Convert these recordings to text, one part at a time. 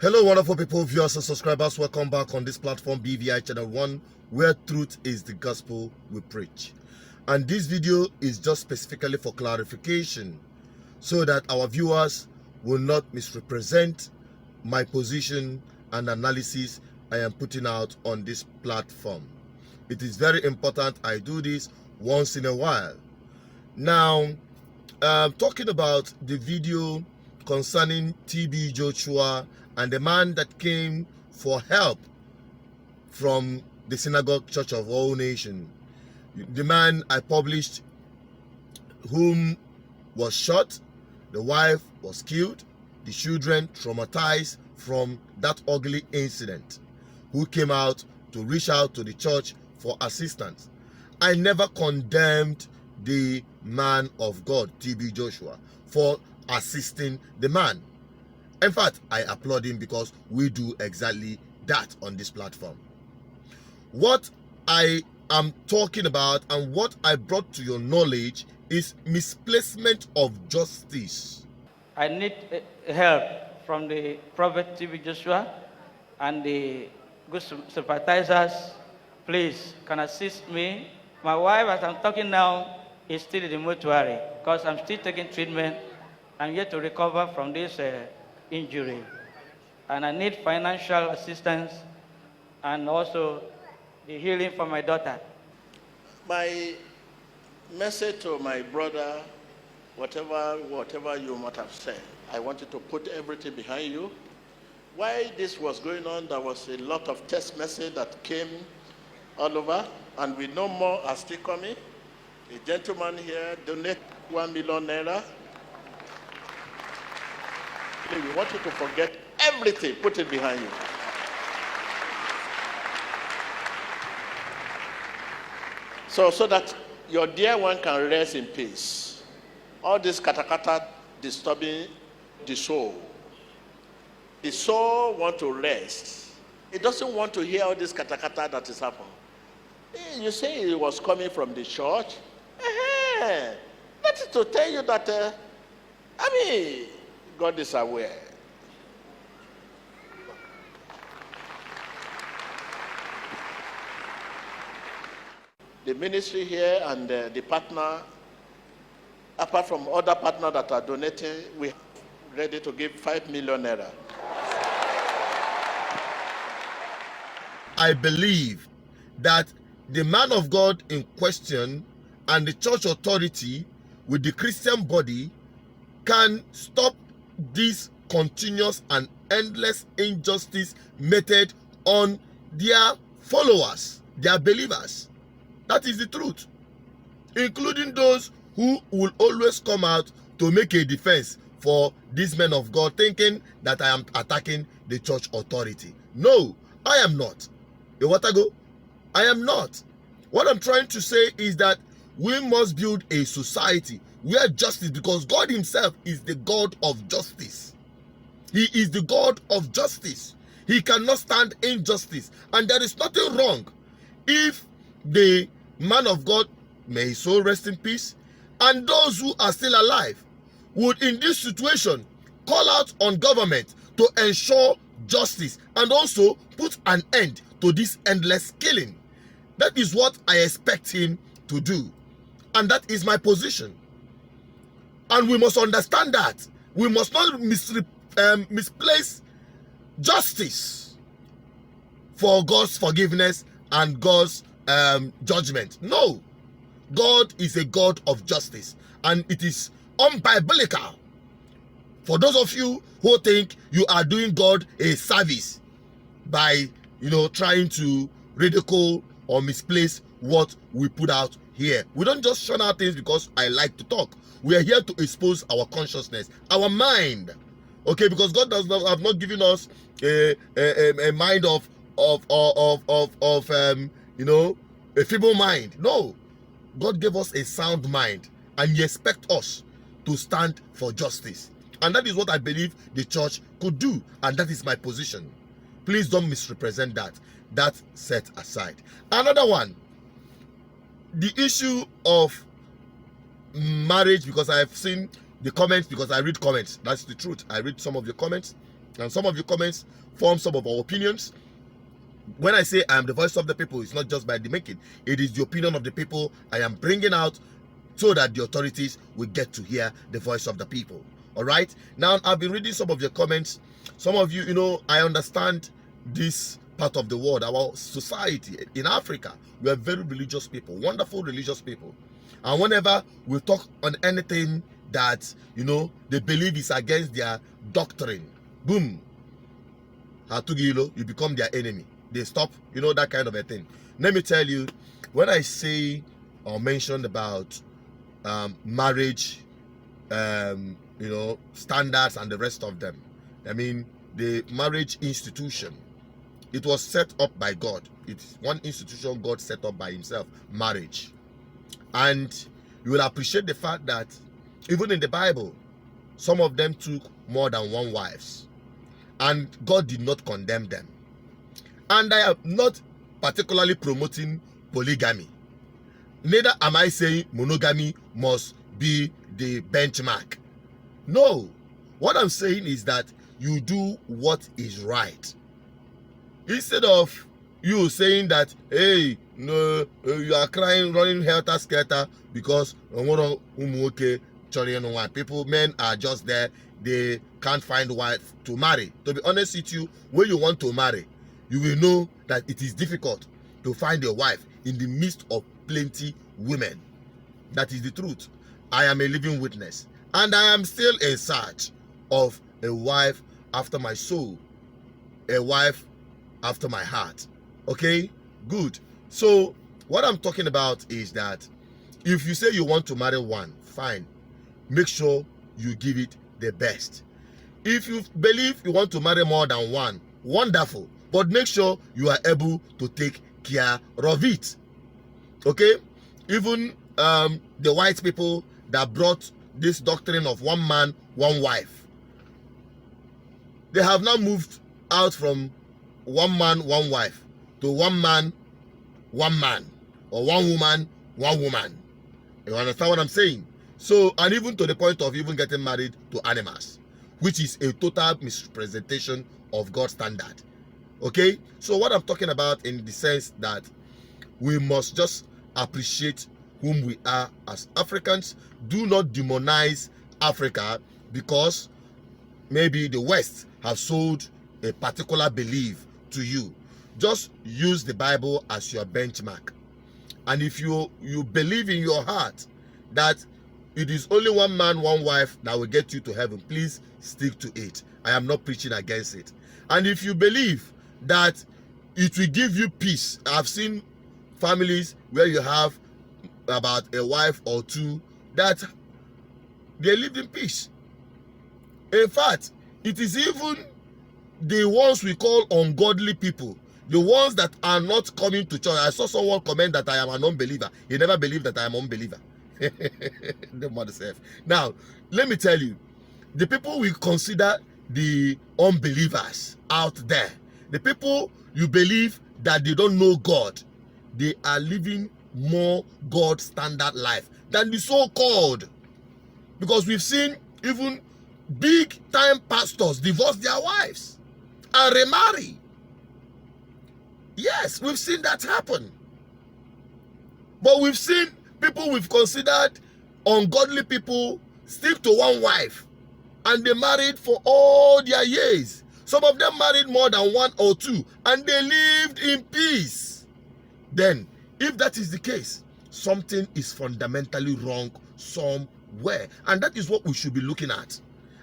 Hello, wonderful people, viewers and subscribers. Welcome back on this platform, BVI Channel 1, where truth is the gospel we preach. And this video is just specifically for clarification so that our viewers will not misrepresent my position and analysis I am putting out on this platform. It is very important I do this once in a while. Now, talking about the video concerning TB Joshua and the man that came for help from the Synagogue Church of All Nations. The man I published, whom was shot, the wife was killed, the children traumatized from that ugly incident, who came out to reach out to the church for assistance. I never condemned the man of God, TB Joshua, for assisting the man. In fact, I applaud him because we do exactly that on this platform. What I am talking about and what I brought to your knowledge is misplacement of justice. I need help from the Prophet TB Joshua and the good sympathizers. Please, can assist me. My wife, as I'm talking now, is still in the mortuary because I'm still taking treatment. I'm yet to recover from this injury. And I need financial assistance and also the healing for my daughter. My message to my brother, whatever you might have said, I wanted to put everything behind you. While this was going on, there was a lot of text message that came all over, and we know more are still coming. A gentleman here donated 1 million naira. We want you to forget everything, put it behind you. So that your dear one can rest in peace. All this katakata disturbing the soul. The soul wants to rest. It doesn't want to hear all this katakata that is happening. You say it was coming from the church. That is to tell you that, God is aware. The ministry here and the partner, apart from other partners that are donating, we are ready to give 5 million naira. I believe that the man of God in question and the church authority with the Christian body can stop this continuous and endless injustice meted on their followers, their believers. That is the truth, including those who will always come out to make a defense for these men of God, thinking that I am attacking the church authority. No, I am not. I am not. What I'm trying to say is that we must build a society where justice, because God himself is the God of justice. He is the God of justice. He cannot stand injustice. And there is nothing wrong if the man of God, may his soul rest in peace, and those who are still alive would in this situation call out on government to ensure justice and also put an end to this endless killing. That is what I expect him to do. And that is my position. And we must understand that. We must not misplace justice for God's forgiveness and God's judgment. No. God is a God of justice. And it is unbiblical for those of you who think you are doing God a service by, trying to ridicule or misplace what we put out here. We don't just shun out things because I like to talk. We are here to expose our consciousness, our mind. Okay, because God does not have not given us a mind of a feeble mind. No, God gave us a sound mind, and He expects us to stand for justice. And that is what I believe the church could do, and that is my position. Please don't misrepresent that. That's set aside. Another one, the issue of marriage, because I have seen the comments, because I read comments. That's the truth. I read some of the comments. And some of your comments form some of our opinions. When I say I am the voice of the people, it's not just by the making. It is the opinion of the people I am bringing out so that the authorities will get to hear the voice of the people. All right? Now, I've been reading some of your comments. Some of you, I understand this part of the world, our society in Africa. We are very religious people, wonderful religious people. And whenever we talk on anything that, they believe is against their doctrine, boom, you become their enemy. They stop, that kind of a thing. Let me tell you, when I say or mentioned about marriage, standards and the rest of them, I mean, the marriage institution, it was set up by God. It's one institution God set up by himself, marriage. And you will appreciate the fact that even in the Bible, some of them took more than one wives. And God did not condemn them. And I am not particularly promoting polygamy. Neither am I saying monogamy must be the benchmark. No. What I'm saying is that you do what is right. Instead of you saying that, hey, no, you are crying, running helter-skelter because people, men are just there, they can't find wife to marry. To be honest with you, when you want to marry, you will know that it is difficult to find a wife in the midst of plenty women. That is the truth. I am a living witness, and I am still in search of a wife after my soul, a wife after my heart. Okay, good. So what I'm talking about is that if you say you want to marry one, fine, make sure you give it the best. If you believe you want to marry more than one, wonderful, but make sure you are able to take care of it. Okay, even the white people that brought this doctrine of one man, one wife, they have now moved out from one man, one wife to one man, or one woman, one woman. You understand what I'm saying? So, and even to the point of even getting married to animals, which is a total misrepresentation of God's standard. Okay? So what I'm talking about in the sense that we must just appreciate whom we are as Africans. Do not demonize Africa because maybe the West have sold a particular belief to you. Just use the Bible as your benchmark. And if you believe in your heart that it is only one man, one wife that will get you to heaven, please stick to it. I am not preaching against it. And if you believe that it will give you peace, I've seen families where you have about a wife or two that they live in peace. In fact, it is even the ones we call ungodly people, the ones that are not coming to church. I saw someone comment that I am an unbeliever. He never believed that I am an unbeliever. The mother self. Now, let me tell you, the people we consider the unbelievers out there, the people you believe that they don't know God, they are living more God standard life than the so-called. Because we've seen even big time pastors divorce their wives and remarry. Yes, we've seen that happen. But we've seen people we've considered ungodly people stick to one wife and they married for all their years. Some of them married more than one or two and they lived in peace. Then, if that is the case, something is fundamentally wrong somewhere. And that is what we should be looking at.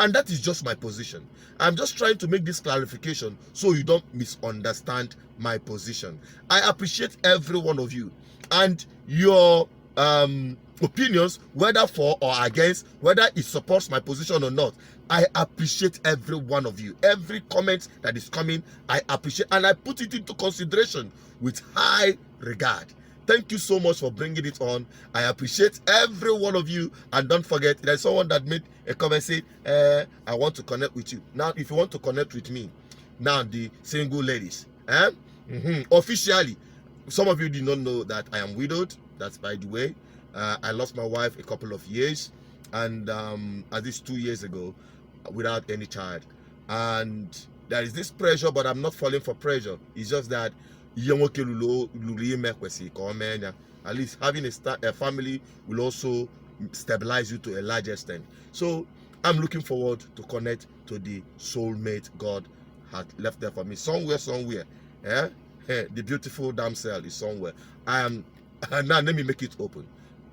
And that is just my position. I'm just trying to make this clarification so you don't misunderstand my position. I appreciate every one of you and your opinions, whether for or against, whether it supports my position or not. I appreciate every one of you. Every comment that is coming, I appreciate, and I put it into consideration with high regard. Thank you so much for bringing it on. I appreciate every one of you. And don't forget, there's someone that made a comment saying, I want to connect with you. Now, if you want to connect with me, now the single ladies, officially, some of you did not know that I am widowed. That's by the way. I lost my wife a couple of years, and at least 2 years ago, without any child. And there is this pressure, but I'm not falling for pressure. It's just that at least having a family will also stabilize you to a large extent. So I'm looking forward to connect to the soulmate God had left there for me. Somewhere. Eh? The beautiful damsel is somewhere. Now let me make it open.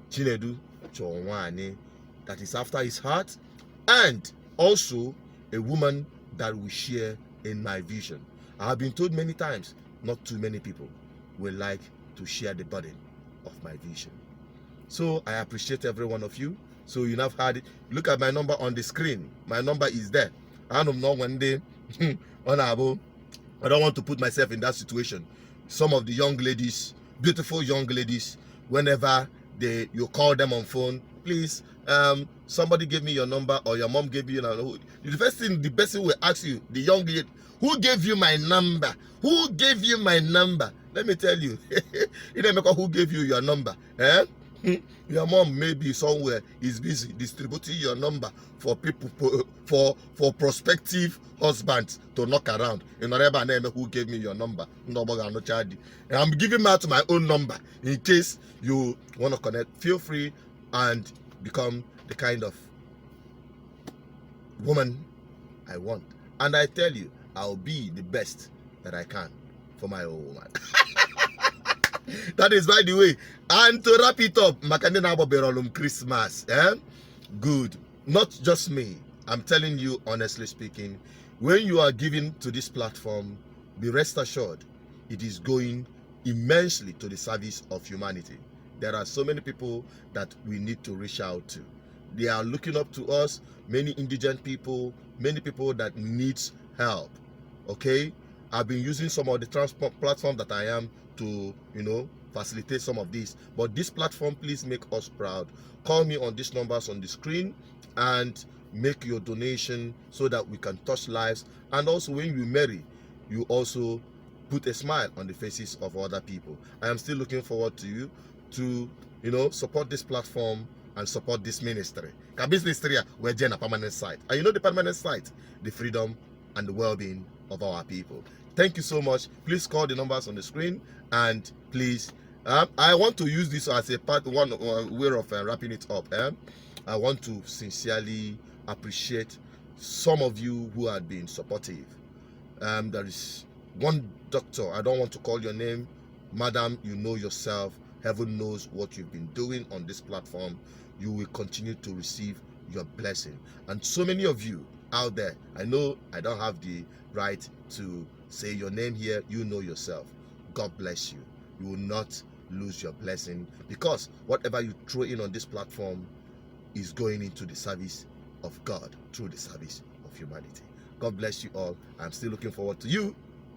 Chinedu Chonwane, that is after his heart, and also a woman that we share in my vision. I have been told many times, not too many people will like to share the burden of my vision. So I appreciate every one of you. So you have had it. Look at my number on the screen. My number is there. I don't know one day, honorable. I don't want to put myself in that situation. Some of the young ladies, beautiful young ladies, whenever you call them on phone, please, somebody gave me your number, or your mom gave me your number. The first thing the person will ask you, the young lady, who gave you my number? Who gave you my number? Let me tell you, you don't know who gave you your number. Eh? Your mom maybe somewhere is busy distributing your number for people, for prospective husbands to knock around. You know, who gave me your number? I'm giving out my own number in case you want to connect. Feel free and become the kind of woman I want. And I tell you, I'll be the best that I can for my own woman. That is, by the way. And to wrap it up, Christmas. Good. Not just me. I'm telling you, honestly speaking, when you are giving to this platform, be rest assured, it is going immensely to the service of humanity. There are so many people that we need to reach out to. They are looking up to us, many indigent people, many people that needs help. Okay? I've been using some of the transport platform that I am to, facilitate some of this. But this platform, please make us proud. Call me on these numbers on the screen and make your donation so that we can touch lives. And also, when you marry, you also put a smile on the faces of other people. I am still looking forward to you to, support this platform and support this ministry. Because ministry, we're a permanent site. And the permanent site, the freedom and the well-being of our people. Thank you so much. Please call the numbers on the screen, and please, I want to use this as a one way of wrapping it up. I want to sincerely appreciate some of you who have been supportive. There is one doctor, I don't want to call your name, madam, you know yourself. Heaven knows what you've been doing on this platform. You will continue to receive your blessing. And so many of you out there, I know I don't have the right to say your name here. You know yourself. God bless you. You will not lose your blessing, because whatever you throw in on this platform is going into the service of God through the service of humanity. God bless you all. I'm still looking forward to you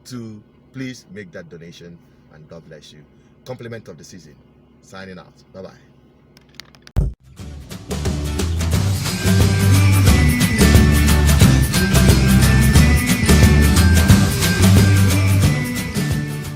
to please make that donation, and God bless you. Compliment of the season. Signing out. Bye-bye.